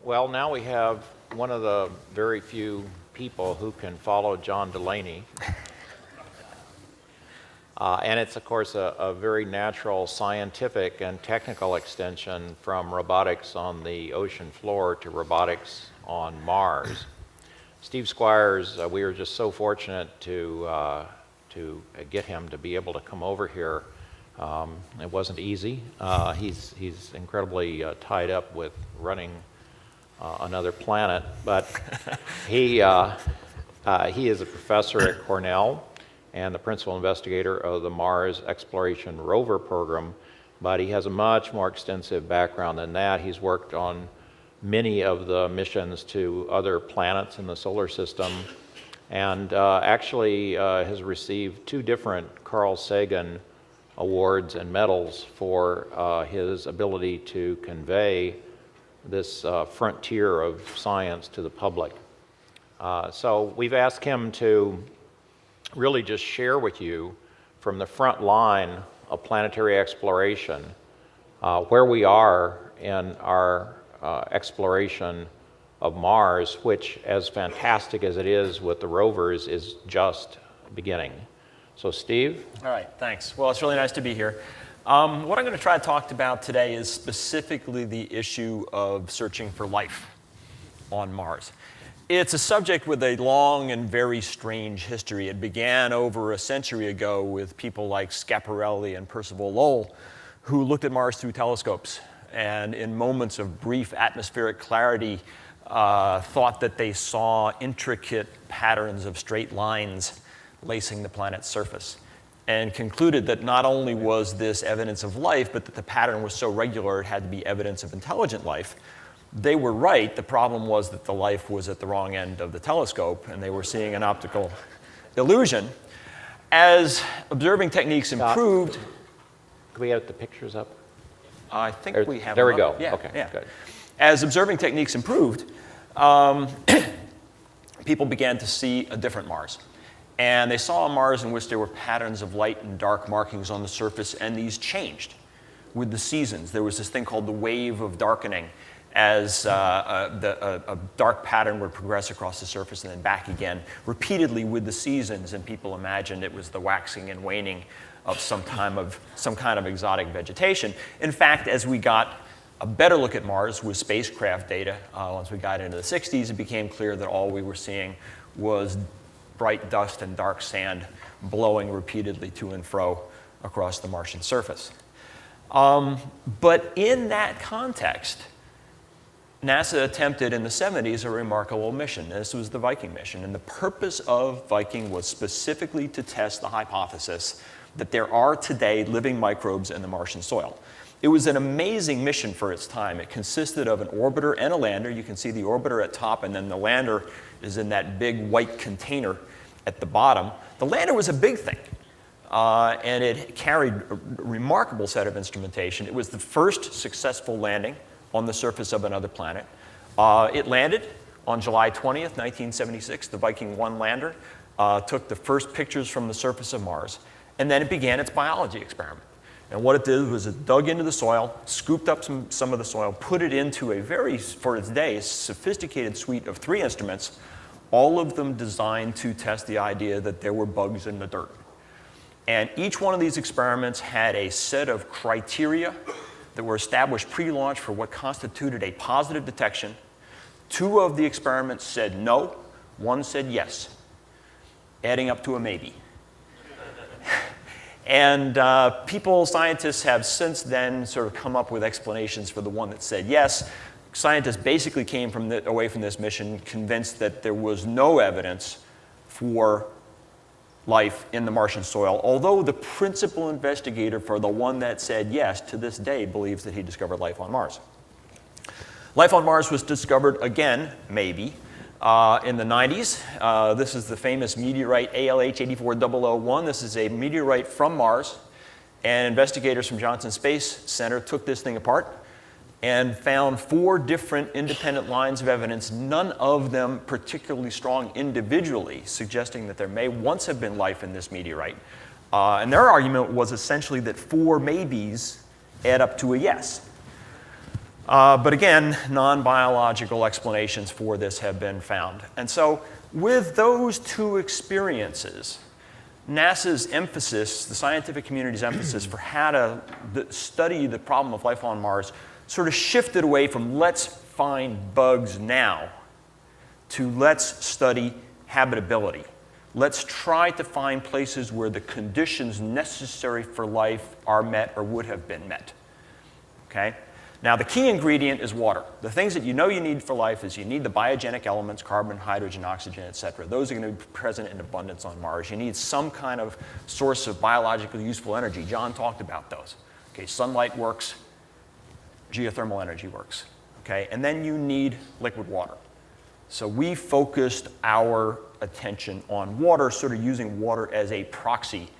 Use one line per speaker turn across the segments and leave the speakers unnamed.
Well, now we have one of the very few people who can follow John Delaney. And it's, of course, a very natural scientific and technical extension from robotics on the ocean floor to robotics on Mars. Steve Squyres, we were just so fortunate to get him to be able to come over here. It wasn't easy. He's incredibly tied up with running another planet, but he is a professor at Cornell and the principal investigator of the Mars Exploration Rover program, but he has a much more extensive background than that. He's worked on many of the missions to other planets in the solar system, and actually has received 2 different Carl Sagan awards and medals for his ability to convey this frontier of science to the public. So we've asked him to really just share with you from the front line of planetary exploration where we are in our exploration of Mars, which, as fantastic as it is with the rovers, is just beginning. So Steve?
All right, thanks. Well, it's really nice to be here. What I'm going to try to talk about today is specifically the issue of searching for life on Mars. It's a subject with a long and very strange history. It began over a century ago with people like Schiaparelli and Percival Lowell, who looked at Mars through telescopes and in moments of brief atmospheric clarity thought that they saw intricate patterns of straight lines lacing the planet's surface, and concluded that not only was this evidence of life, but that the pattern was so regular it had to be evidence of intelligent life. They were right. The problem was that the life was at the wrong end of the telescope, and they were seeing an optical illusion. As observing techniques improved...
Can we get the pictures up?
I think we have
There
them
we go.
up. Yeah,
okay,
yeah.
Good.
As observing techniques improved, people began to see a different Mars. And they saw a Mars in which there were patterns of light and dark markings on the surface, and these changed with the seasons. There was this thing called the wave of darkening, as a dark pattern would progress across the surface and then back again, repeatedly with the seasons, and people imagined it was the waxing and waning of some kind of exotic vegetation. In fact, as we got a better look at Mars with spacecraft data, once we got into the 60s, it became clear that all we were seeing was bright dust and dark sand blowing repeatedly to and fro across the Martian surface. But in that context, NASA attempted in the 70s a remarkable mission. This was the Viking mission. And the purpose of Viking was specifically to test the hypothesis that there are today living microbes in the Martian soil. It was an amazing mission for its time. It consisted of an orbiter and a lander. You can see the orbiter at top, and then the lander is in that big white container at the bottom. The lander was a big thing, and it carried a remarkable set of instrumentation. It was the first successful landing on the surface of another planet. It landed on July 20th, 1976. The Viking 1 lander took the first pictures from the surface of Mars, and then it began its biology experiment. And what it did was it dug into the soil, scooped up some of the soil, put it into a very, for its day, sophisticated suite of 3 instruments, all of them designed to test the idea that there were bugs in the dirt. And each one of these experiments had a set of criteria that were established pre-launch for what constituted a positive detection. 2 of the experiments said no, 1 said yes, adding up to a maybe. And scientists have since then sort of come up with explanations for the one that said yes. Scientists basically came away from this mission convinced that there was no evidence for life in the Martian soil, although the principal investigator for the one that said yes to this day believes that he discovered life on Mars. Life on Mars was discovered again, maybe, in the 90s. This is the famous meteorite ALH 84001. This is a meteorite from Mars, and investigators from Johnson Space Center took this thing apart and found 4 different independent lines of evidence, none of them particularly strong individually, suggesting that there may once have been life in this meteorite. And their argument was essentially that 4 maybes add up to a yes. But again, non-biological explanations for this have been found. And so with those two experiences, NASA's emphasis, the scientific community's emphasis for how to study the problem of life on Mars sort of shifted away from let's find bugs now to let's study habitability. Let's try to find places where the conditions necessary for life are met or would have been met. Okay? Now, the key ingredient is water. The things that you know you need for life is you need the biogenic elements, carbon, hydrogen, oxygen, et cetera. Those are going to be present in abundance on Mars. You need some kind of source of biologically useful energy. John talked about those. Okay, sunlight works, geothermal energy works. Okay, and then you need liquid water. So we focused our attention on water, sort of using water as a proxy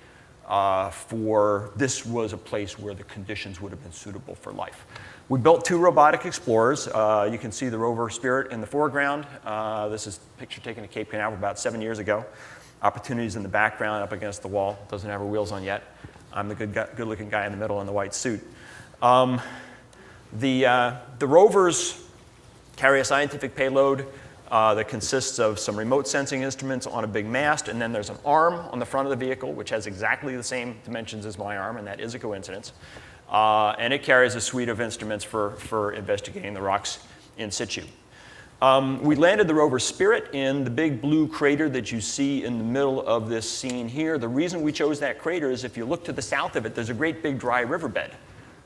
for this was a place where the conditions would have been suitable for life. We built 2 robotic explorers. You can see the Rover Spirit in the foreground. This is a picture taken at Cape Canaveral about 7 years ago. Opportunities in the background up against the wall. Doesn't have her wheels on yet. I'm the good-looking guy in the middle in the white suit. The rovers carry a scientific payload that consists of some remote sensing instruments on a big mast, and then there's an arm on the front of the vehicle which has exactly the same dimensions as my arm, and that is a coincidence. And it carries a suite of instruments for investigating the rocks in situ. We landed the Rover Spirit in the big blue crater that you see in the middle of this scene here. The reason we chose that crater is if you look to the south of it, there's a great big dry riverbed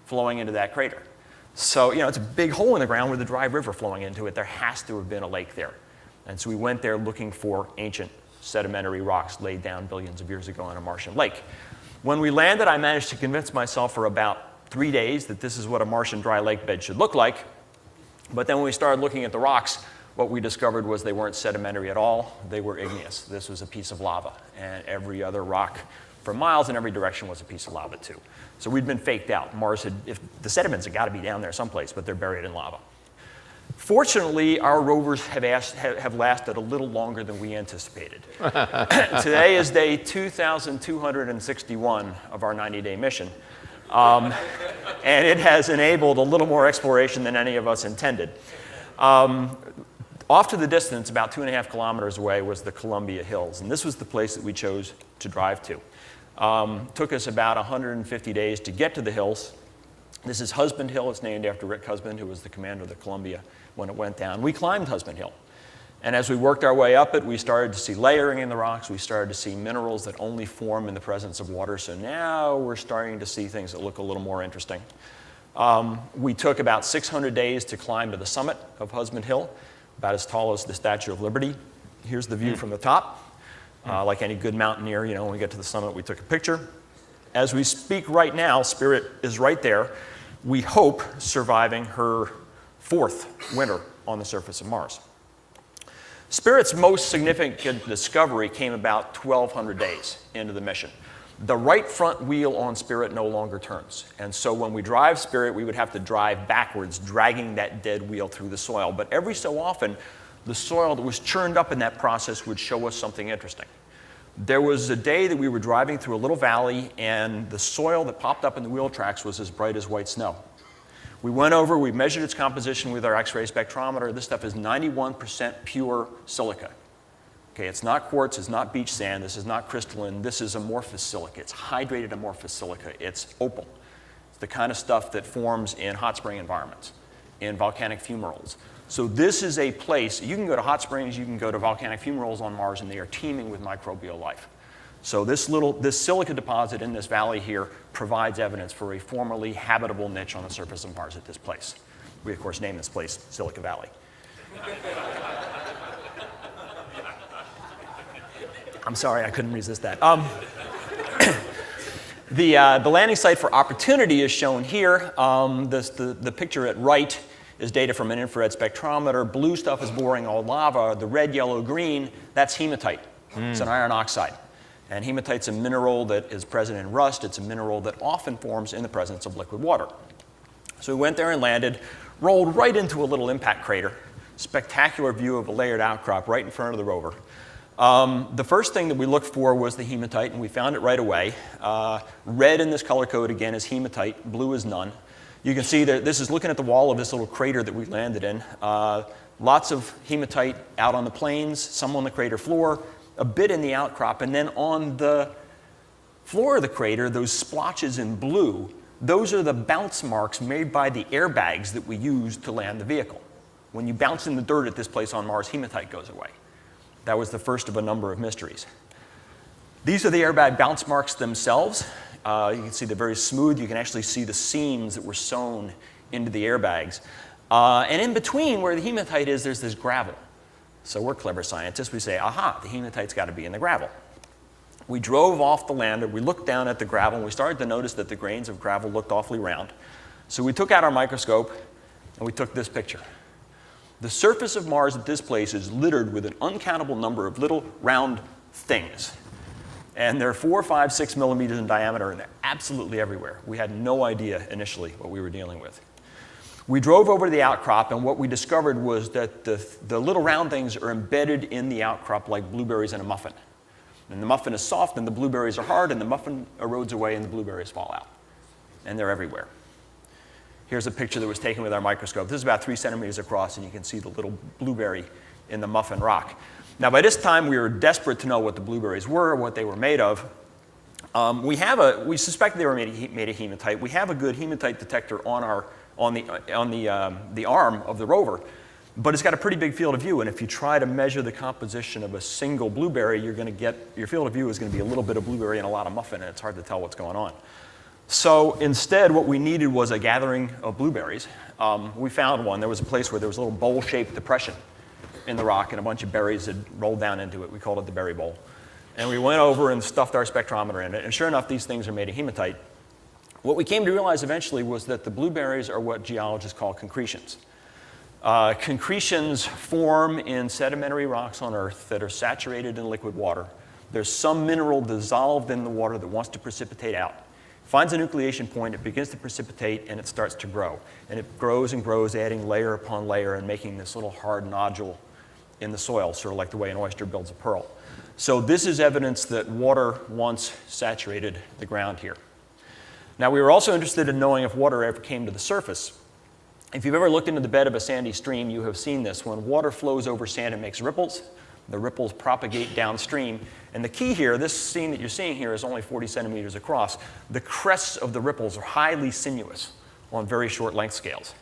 flowing into that crater. So, it's a big hole in the ground with a dry river flowing into it. There has to have been a lake there. And so we went there looking for ancient sedimentary rocks laid down billions of years ago in a Martian lake. When we landed, I managed to convince myself for about 3 days that this is what a Martian dry lake bed should look like. But then when we started looking at the rocks, what we discovered was they weren't sedimentary at all. They were igneous. This was a piece of lava. And every other rock for miles in every direction was a piece of lava, too. So we'd been faked out. Mars the sediments had got to be down there someplace, but they're buried in lava. Fortunately, our rovers have lasted a little longer than we anticipated. Today is day 2,261 of our 90-day mission. And it has enabled a little more exploration than any of us intended. Off to the distance, about 2.5 kilometers away, was the Columbia Hills. And this was the place that we chose to drive to. Took us about 150 days to get to the hills. This is Husband Hill. It's named after Rick Husband, who was the commander of the Columbia when it went down. We climbed Husband Hill. And as we worked our way up it, we started to see layering in the rocks. We started to see minerals that only form in the presence of water. So now we're starting to see things that look a little more interesting. We took about 600 days to climb to the summit of Husband Hill, about as tall as the Statue of Liberty. Here's the view from the top. Like any good mountaineer, when we get to the summit, we took a picture. As we speak right now, Spirit is right there. We hope surviving her 4th winter on the surface of Mars. Spirit's most significant discovery came about 1,200 days into the mission. The right front wheel on Spirit no longer turns. And so when we drive Spirit, we would have to drive backwards, dragging that dead wheel through the soil. But every so often, the soil that was churned up in that process would show us something interesting. There was a day that we were driving through a little valley, and the soil that popped up in the wheel tracks was as bright as white snow. We went over, we measured its composition with our X-ray spectrometer. This stuff is 91% pure silica. Okay, it's not quartz, it's not beach sand, this is not crystalline, this is amorphous silica. It's hydrated amorphous silica. It's opal. It's the kind of stuff that forms in hot spring environments, in volcanic fumaroles. So this is a place, you can go to hot springs, you can go to volcanic fumaroles on Mars, and they are teeming with microbial life. So this silica deposit in this valley here provides evidence for a formerly habitable niche on the surface of Mars at this place. We, of course, named this place Silica Valley. I'm sorry, I couldn't resist that. The landing site for Opportunity is shown here. The picture at right is data from an infrared spectrometer. Blue stuff is boring old lava. The red, yellow, green, that's hematite. It's an iron oxide. And hematite's a mineral that is present in rust. It's a mineral that often forms in the presence of liquid water. So we went there and landed, rolled right into a little impact crater. Spectacular view of a layered outcrop right in front of the rover. The first thing that we looked for was the hematite, and we found it right away. Red in this color code, again, is hematite. Blue is none. You can see that this is looking at the wall of this little crater that we landed in. Lots of hematite out on the plains, some on the crater floor, a bit in the outcrop, and then on the floor of the crater, those splotches in blue, those are the bounce marks made by the airbags that we use to land the vehicle. When you bounce in the dirt at this place on Mars, hematite goes away. That was the first of a number of mysteries. These are the airbag bounce marks themselves. You can see they're very smooth. You can actually see the seams that were sewn into the airbags. And in between where the hematite is, there's this gravel. So we're clever scientists. We say, aha, the hematite's got to be in the gravel. We drove off the lander. We looked down at the gravel, and we started to notice that the grains of gravel looked awfully round. So we took out our microscope, and we took this picture. The surface of Mars at this place is littered with an uncountable number of little round things. And they're 4, 5, 6 millimeters in diameter, and they're absolutely everywhere. We had no idea initially what we were dealing with. We drove over to the outcrop, and what we discovered was that the little round things are embedded in the outcrop like blueberries in a muffin. And the muffin is soft, and the blueberries are hard, and the muffin erodes away, and the blueberries fall out. And they're everywhere. Here's a picture that was taken with our microscope. This is about 3 centimeters across, and you can see the little blueberry in the muffin rock. Now, by this time, we were desperate to know what the blueberries were, what they were made of. We suspect they were made of hematite. We have a good hematite detector on the arm of the rover, but it's got a pretty big field of view. And if you try to measure the composition of a single blueberry, your field of view is going to be a little bit of blueberry and a lot of muffin, and it's hard to tell what's going on. So instead, what we needed was a gathering of blueberries. We found one. There was a place where there was a little bowl-shaped depression in the rock, and a bunch of berries had rolled down into it. We called it the berry bowl. And we went over and stuffed our spectrometer in it, and sure enough, these things are made of hematite. What we came to realize eventually was that the blueberries are what geologists call concretions. Concretions form in sedimentary rocks on Earth that are saturated in liquid water. There's some mineral dissolved in the water that wants to precipitate out. Finds a nucleation point, it begins to precipitate, and it starts to grow. And it grows and grows, adding layer upon layer and making this little hard nodule in the soil, sort of like the way an oyster builds a pearl. So this is evidence that water once saturated the ground here. Now, we were also interested in knowing if water ever came to the surface. If you've ever looked into the bed of a sandy stream, you have seen this. When water flows over sand, it makes ripples. The ripples propagate downstream. And the key here, this scene that you're seeing here is only 40 centimeters across. The crests of the ripples are highly sinuous on very short length scales.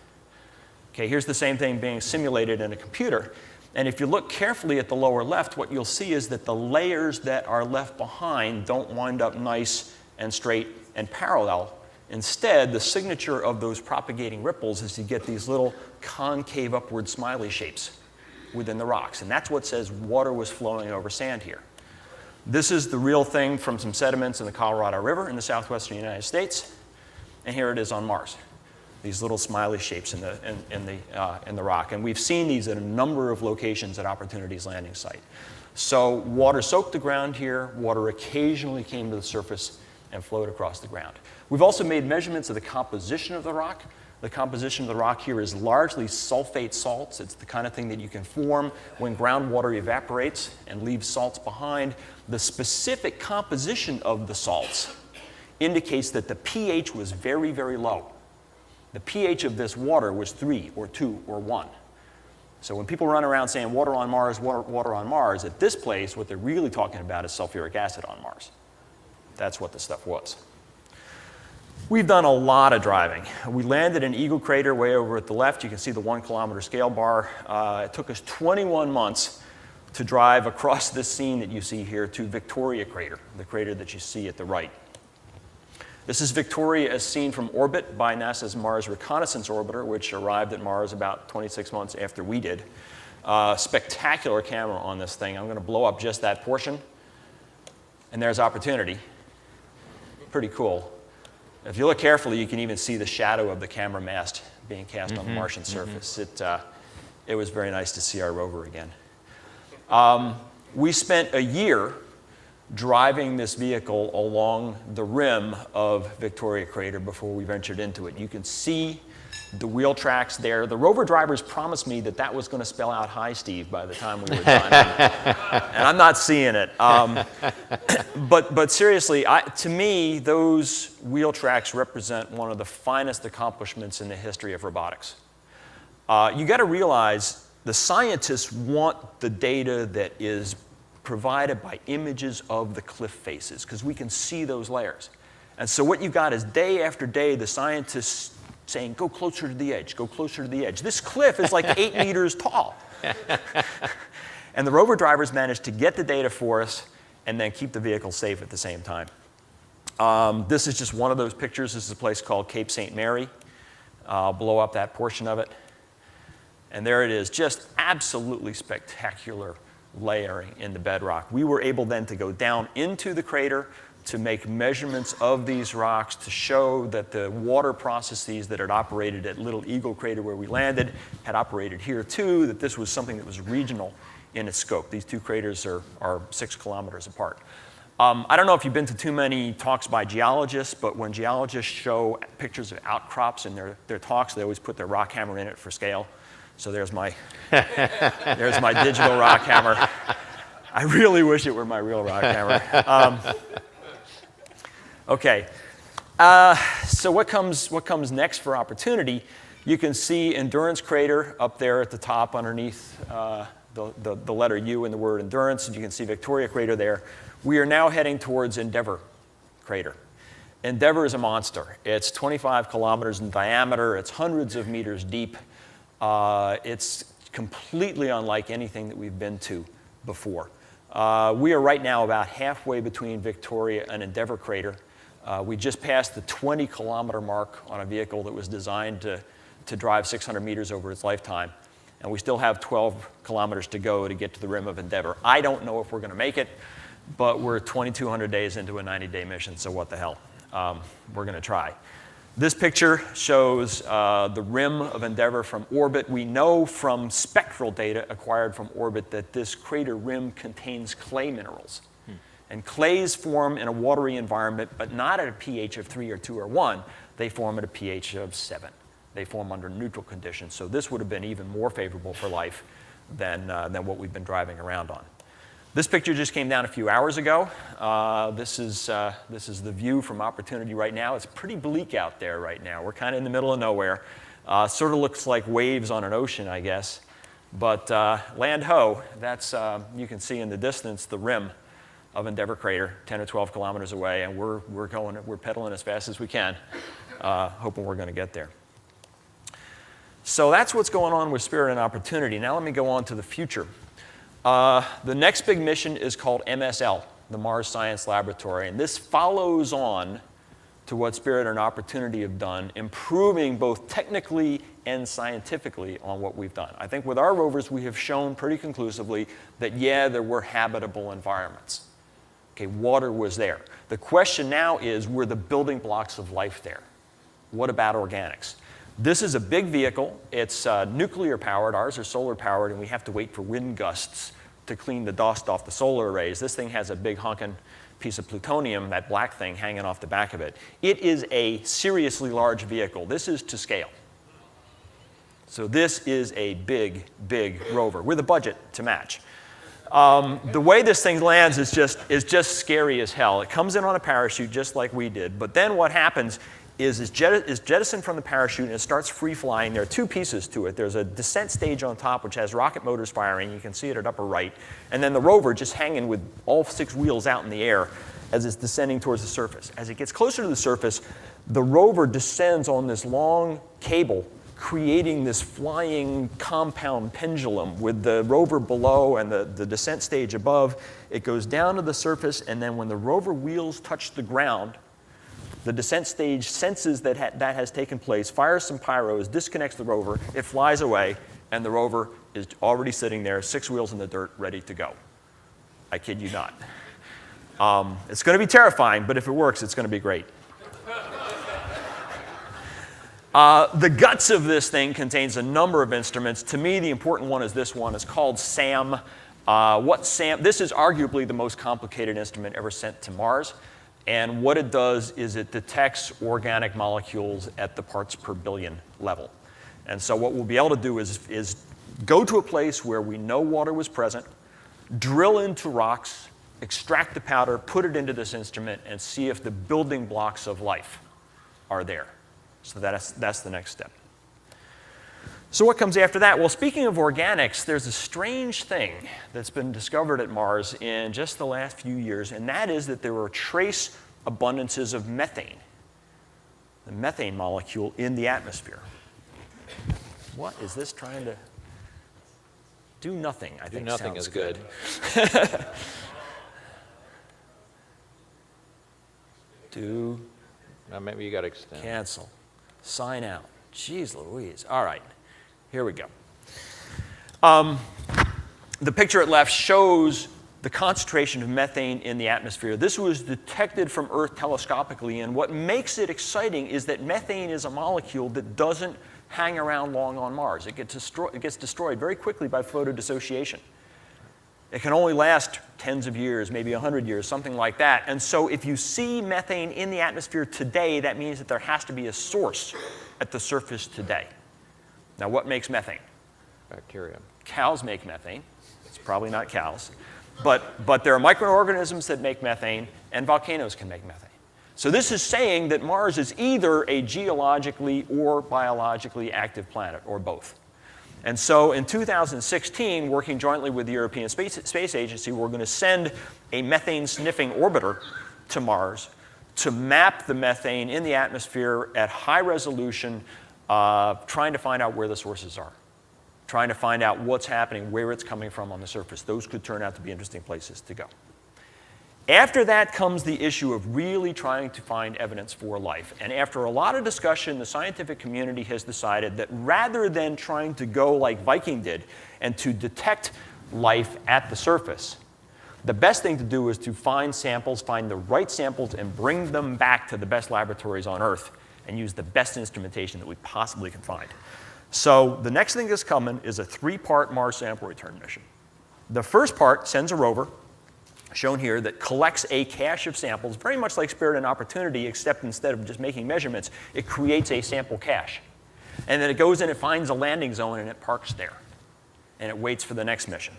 Okay, here's the same thing being simulated in a computer. And if you look carefully at the lower left, what you'll see is that the layers that are left behind don't wind up nice and straight and parallel. Instead, the signature of those propagating ripples is you get these little concave upward smiley shapes within the rocks. And that's what says water was flowing over sand here. This is the real thing from some sediments in the Colorado River in the southwestern United States. And here it is on Mars. These little smiley shapes in the rock. And we've seen these at a number of locations at Opportunity's landing site. So water soaked the ground here. Water occasionally came to the surface and flowed across the ground. We've also made measurements of the composition of the rock. The composition of the rock here is largely sulfate salts. It's the kind of thing that you can form when groundwater evaporates and leaves salts behind. The specific composition of the salts indicates that the pH was very, very low. The pH of this water was 3 or 2 or 1. So when people run around saying water on Mars, water on Mars, at this place, what they're really talking about is sulfuric acid on Mars. That's what the stuff was. We've done a lot of driving. We landed in Eagle Crater way over at the left. You can see the 1 kilometer scale bar. It took us 21 months to drive across this scene that you see here to Victoria Crater, the crater that you see at the right. This is Victoria as seen from orbit by NASA's Mars Reconnaissance Orbiter, which arrived at Mars about 26 months after we did. Spectacular camera on this thing. I'm going to blow up just that portion. And there's Opportunity. Pretty cool. If you look carefully, you can even see the shadow of the camera mast being cast on the Martian surface. It was very nice to see our rover again. We spent a year driving this vehicle along the rim of Victoria Crater before we ventured into it. You can see the wheel tracks there. The rover drivers promised me that that was going to spell out "Hi, Steve" by the time we were done, and I'm not seeing it. But seriously, to me, those wheel tracks represent one of the finest accomplishments in the history of robotics. You got to realize the scientists want the data that is provided by images of the cliff faces, because we can see those layers. And so what you got is day after day, the scientists saying, go closer to the edge, go closer to the edge. This cliff is like 8 meters tall. And the rover drivers managed to get the data for us and then keep the vehicle safe at the same time. This is just one of those pictures. This is a place called Cape St. Mary. I'll blow up that portion of it. And there it is, just absolutely spectacular layering in the bedrock. We were able then to go down into the crater to make measurements of these rocks to show that the water processes that had operated at Little Eagle Crater where we landed had operated here too, that this was something that was regional in its scope. These two craters are 6 kilometers apart. I don't know if you've been to too many talks by geologists, but when geologists show pictures of outcrops in their talks, they always put their rock hammer in it for scale. So there's my digital rock hammer. I really wish it were my real rock hammer. Okay, so what comes next for opportunity? You can see Endurance Crater up there at the top underneath the letter U in the word endurance, and you can see Victoria Crater there. We are now heading towards Endeavour Crater. Endeavour is a monster. It's 25 kilometers in diameter. It's hundreds of meters deep. It's completely unlike anything that we've been to before. We are right now about halfway between Victoria and Endeavour Crater. We just passed the 20-kilometer mark on a vehicle that was designed to drive 600 meters over its lifetime. And we still have 12 kilometers to go to get to the rim of Endeavour. I don't know if we're going to make it, but we're 2,200 days into a 90-day mission, so what the hell? We're going to try. This picture shows the rim of Endeavour from orbit. We know from spectral data acquired from orbit that this crater rim contains clay minerals. And clays form in a watery environment, but not at a pH of 3 or 2 or 1. They form at a pH of 7. They form under neutral conditions. So this would have been even more favorable for life than what we've been driving around on. This picture just came down a few hours ago. This is the view from Opportunity right now. It's pretty bleak out there right now. We're kind of in the middle of nowhere. Sort of looks like waves on an ocean, I guess. But land ho, that's, you can see in the distance the rim of Endeavour Crater, 10 or 12 kilometers away, and we're pedaling as fast as we can, hoping we're going to get there. So that's what's going on with Spirit and Opportunity. Now let me go on to the future. The next big mission is called MSL, the Mars Science Laboratory, and this follows on to what Spirit and Opportunity have done, improving both technically and scientifically on what we've done. I think with our rovers, we have shown pretty conclusively that, yeah, there were habitable environments. Okay, water was there. The question now is, were the building blocks of life there? What about organics? This is a big vehicle. It's nuclear powered. Ours are solar powered, and we have to wait for wind gusts to clean the dust off the solar arrays. This thing has a big honkin' piece of plutonium, that black thing hanging off the back of it. It is a seriously large vehicle. This is to scale. So this is a big, big rover with a budget to match. The way this thing lands is just scary as hell. It comes in on a parachute just like we did, but then what happens is jettisoned from the parachute and it starts free flying. There are two pieces to it. There's a descent stage on top which has rocket motors firing. You can see it at upper right. And then the rover just hanging with all 6 wheels out in the air as it's descending towards the surface. As it gets closer to the surface, the rover descends on this long cable, creating this flying compound pendulum with the rover below and the descent stage above. It goes down to the surface, and then when the rover wheels touch the ground, the descent stage senses that that has taken place, fires some pyros, disconnects the rover, it flies away, and the rover is already sitting there, 6 wheels in the dirt, ready to go. I kid you not. It's going to be terrifying, but if it works, it's going to be great. The guts of this thing contains a number of instruments. To me, the important one is this one. It's called SAM. This is arguably the most complicated instrument ever sent to Mars. And what it does is it detects organic molecules at the parts per billion level. And so what we'll be able to do is go to a place where we know water was present, drill into rocks, extract the powder, put it into this instrument, and see if the building blocks of life are there. So that's the next step. So what comes after that? Well, speaking of organics, there's a strange thing that's been discovered at Mars in just the last few years, and that is that there are trace abundances of methane, the methane molecule in the atmosphere. What is this trying to do? Nothing, I think.
Do nothing is good.
Do.
Now maybe you got to extend.
Cancel. Sign out. Jeez Louise. All right. Here we go. The picture at left shows the concentration of methane in the atmosphere. This was detected from Earth telescopically, and what makes it exciting is that methane is a molecule that doesn't hang around long on Mars. It gets destroyed very quickly by photodissociation. It can only last tens of years, maybe 100 years, something like that. And so if you see methane in the atmosphere today, that means that there has to be a source at the surface today. Now, what makes methane?
Bacteria.
Cows make methane. It's probably not cows. But there are microorganisms that make methane, and volcanoes can make methane. So this is saying that Mars is either a geologically or biologically active planet, or both. And so in 2016, working jointly with the European Space Agency, we're going to send a methane-sniffing orbiter to Mars to map the methane in the atmosphere at high resolution, trying to find out where the sources are, trying to find out what's happening, where it's coming from on the surface. Those could turn out to be interesting places to go. After that comes the issue of really trying to find evidence for life. And after a lot of discussion, the scientific community has decided that rather than trying to go like Viking did and to detect life at the surface, the best thing to do is to find samples, find the right samples, and bring them back to the best laboratories on Earth and use the best instrumentation that we possibly can find. So the next thing that's coming is a 3-part Mars sample return mission. The first part sends a rover, shown here, that collects a cache of samples, very much like Spirit and Opportunity, except instead of just making measurements, it creates a sample cache. And then it goes in, it finds a landing zone, and it parks there. And it waits for the next mission.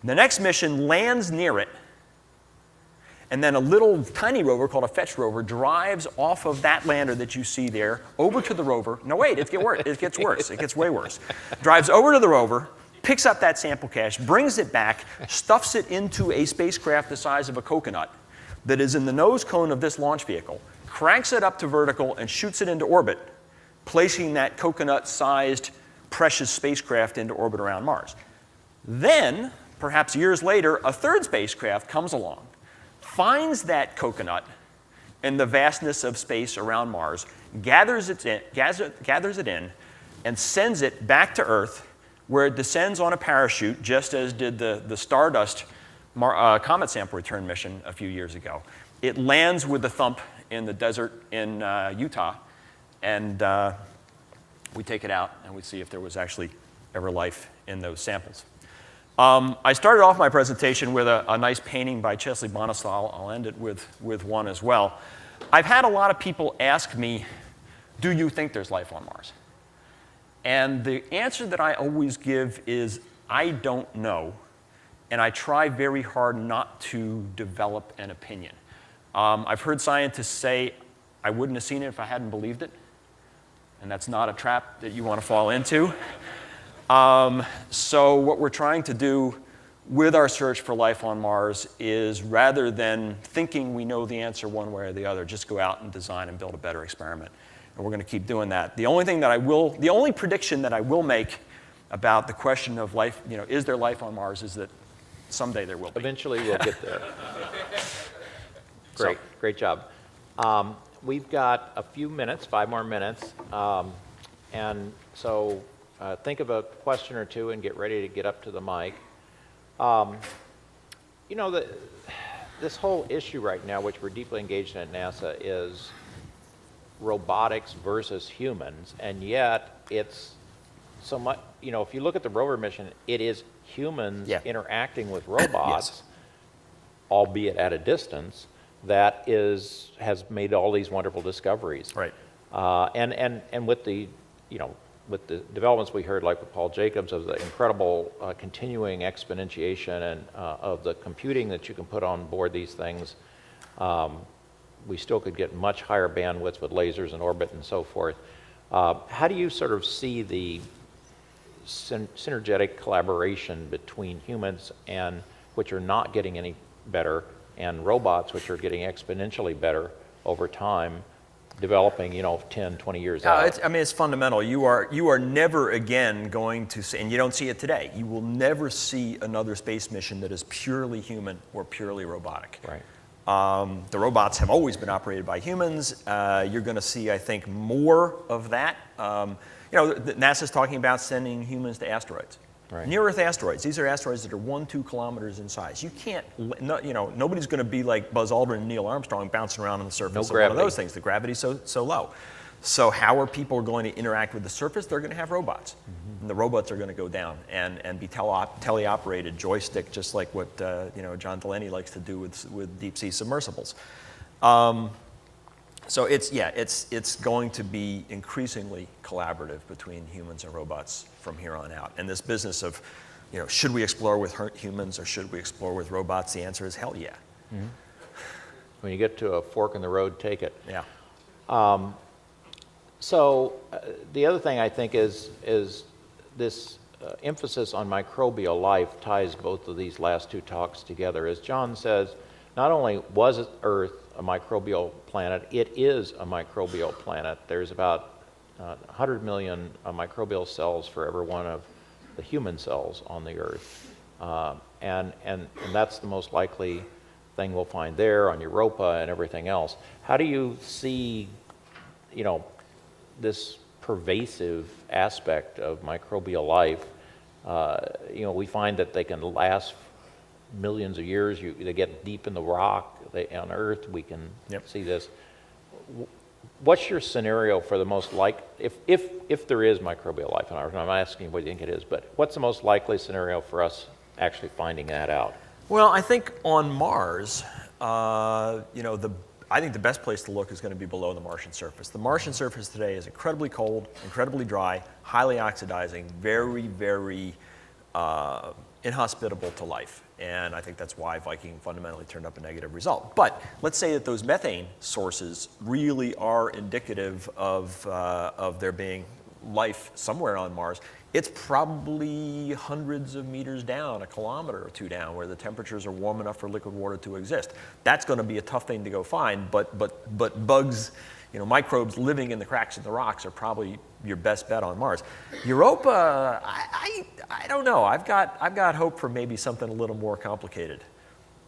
The next mission lands near it, and then a little tiny rover called a fetch rover drives off of that lander that you see there over to the rover. No, wait, it gets worse. It gets worse. It gets way worse. Drives over to the rover, picks up that sample cache, brings it back, stuffs it into a spacecraft the size of a coconut that is in the nose cone of this launch vehicle, cranks it up to vertical, and shoots it into orbit, placing that coconut-sized precious spacecraft into orbit around Mars. Then, perhaps years later, a third spacecraft comes along, finds that coconut in the vastness of space around Mars, gathers it in, and sends it back to Earth, where it descends on a parachute, just as did the Stardust comet sample return mission a few years ago. It lands with a thump in the desert in Utah, and we take it out, and we see if there was actually ever life in those samples. I started off my presentation with a nice painting by Chesley Bonestall. I'll end it with one as well. I've had a lot of people ask me, do you think there's life on Mars? And the answer that I always give is, I don't know, and I try very hard not to develop an opinion. I've heard scientists say, I wouldn't have seen it if I hadn't believed it, and that's not a trap that you want to fall into. So what we're trying to do with our search for life on Mars is, rather than thinking we know the answer one way or the other, just go out and design and build a better experiment. And we're going to keep doing that. The only prediction that I will make about the question of life, is there life on Mars, is that someday there will be.
Eventually we'll get there.
So.
Great job. We've got a few minutes, 5 more minutes. And so think of a question or two and get ready to get up to the mic. This whole issue right now, which we're deeply engaged in at NASA, is robotics versus humans, and yet it's so much, you know, if you look at the rover mission, it is humans
Yeah.
interacting with robots,
Yes.
albeit at a distance, that has made all these wonderful discoveries.
Right.
And with the, you know, with the developments we heard, like with Paul Jacobs, of the incredible continuing exponentiation and of the computing that you can put on board these things, we still could get much higher bandwidths with lasers in orbit and so forth. How do you sort of see the synergetic collaboration between humans, and which are not getting any better, and robots, which are getting exponentially better over time, developing, you know, 10, 20 years out?
I mean, it's fundamental. You are never again going to see, and you don't see it today, you will never see another space mission that is purely human or purely robotic.
Right.
The robots have always been operated by humans. You're going to see, I think, more of that. You know, NASA's talking about sending humans to asteroids.
Right.
Near-Earth asteroids. These are asteroids that are 1-2 kilometers in size. You can't, you know, nobody's going to be like Buzz Aldrin and Neil Armstrong bouncing around on the surface of one of those things. The gravity's so low. So how are people going to interact with the surface? They're going to have robots. Mm-hmm. And the robots are going to go down and be teleoperated, joystick, just like what you know, John Delaney likes to do with deep-sea submersibles. So it's going to be increasingly collaborative between humans and robots from here on out. And this business of, you know, should we explore with humans or should we explore with robots? The answer is hell yeah.
Mm-hmm. When you get to a fork in the road, take it.
Yeah.
So the other thing I think is this emphasis on microbial life ties both of these last two talks together. As John says, not only was Earth a microbial planet, it is a microbial planet. There's about 100 million microbial cells for every one of the human cells on the Earth. And that's the most likely thing we'll find there, on Europa and everything else. How do you see, you know, this pervasive aspect of microbial life? You know, we find that they can last millions of years. They get deep in the rock. On Earth, we can see this. What's your scenario for the most if there is microbial life on Earth? And I'm not asking you what you think it is, but what's the most likely scenario for us actually finding that out?
Well, I think on Mars, you know, I think the best place to look is going to be below the Martian surface. The Martian surface today is incredibly cold, incredibly dry, highly oxidizing, very, very inhospitable to life. And I think that's why Viking fundamentally turned up a negative result. But let's say that those methane sources really are indicative of there being life somewhere on Mars. It's probably hundreds of meters down, a kilometer or two down, where the temperatures are warm enough for liquid water to exist. That's going to be a tough thing to go find, but bugs, you know, microbes living in the cracks in the rocks are probably your best bet on Mars. Europa, I don't know. I've got hope for maybe something a little more complicated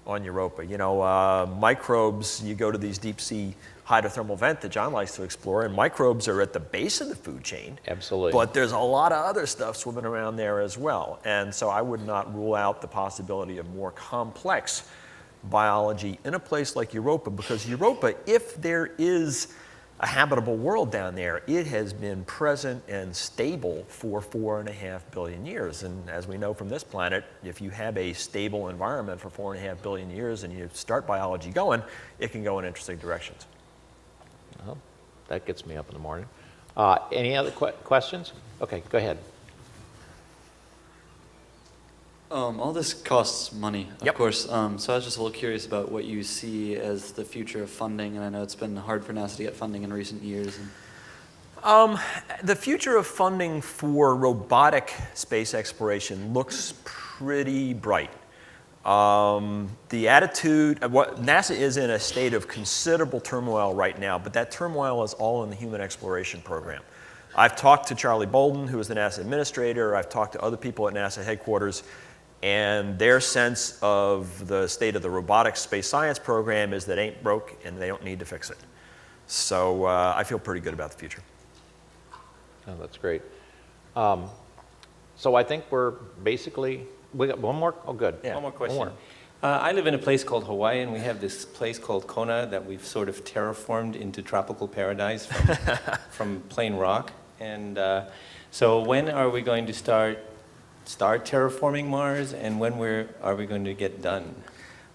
on Europa. You know, microbes, you go to these deep sea hydrothermal vent that John likes to explore, and microbes are at the base of the food chain.
Absolutely.
But there's a lot of other stuff swimming around there as well. And so I would not rule out the possibility of more complex biology in a place like Europa, because Europa, if there is a habitable world down there, it has been present and stable for 4.5 billion years. And as we know from this planet, if you have a stable environment for 4.5 billion years and you start biology going, it can go in interesting directions.
Well, that gets me up in the morning. Any other questions? Okay, go ahead.
All this costs money, of
Yep.
course. So I was just a little curious about what you see as the future of funding, and I know it's been hard for NASA to get funding in recent years.
The future of funding for robotic space exploration looks pretty bright. The attitude, NASA is in a state of considerable turmoil right now, but that turmoil is all in the human exploration program. I've talked to Charlie Bolden, who is the NASA administrator. I've talked to other people at NASA headquarters, and their sense of the state of the robotics space science program is that it ain't broke and they don't need to fix it. So I feel pretty good about the future.
Oh, that's great. So I think we're basically, we got one more? Oh, good.
Yeah.
One more question.
One more.
I live in a place called Hawaii, and we have this place called Kona that we've sort of terraformed into tropical paradise from plain rock. And So when are we going to start terraforming Mars, and when are we going to get done?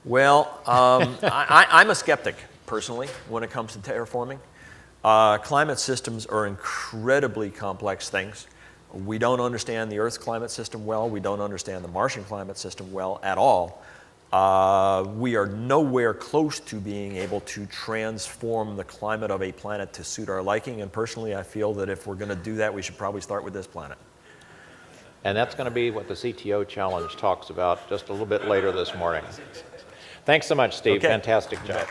Well, I'm a skeptic, personally, when it comes to terraforming. Climate systems are incredibly complex things. We don't understand the Earth's climate system well. We don't understand the Martian climate system well at all. We are nowhere close to being able to transform the climate of a planet to suit our liking. And personally, I feel that if we're going to do that, we should probably start with this planet.
And that's going to be what the CTO Challenge talks about just a little bit later this morning. Thanks so much, Steve.
Okay.
Fantastic job.